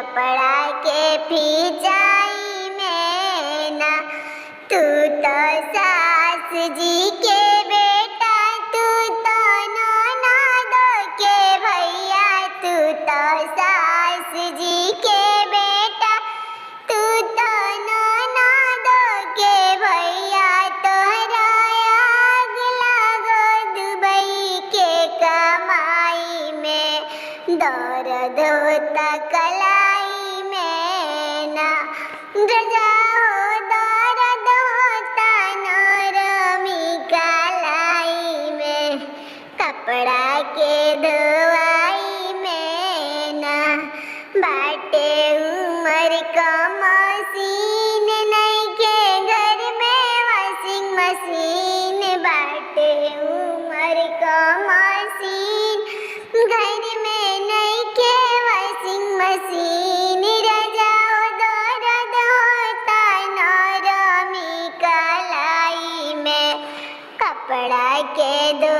कपड़ा के फिजाई में ना। तू तो सास जी के बेटा, तू तो ननद के भैया, तू तो सास जी के बेटा, तू तो ननद के भैया। तोहरा आग लागो दुबई के कमाई में, दर्द होता कलाई में ना। रजा हो दर्द होता नरमी कलाई में, कपड़ा के धोवाई में ना। बाटे उमर का मशीन नहीं के घर में वॉशिंग मशीन, बाटे उमर का मशीन घर में नहीं के वॉशिंग मशीन। रजाओ दर्द होता नरमी कलाई में, कपड़ा के दो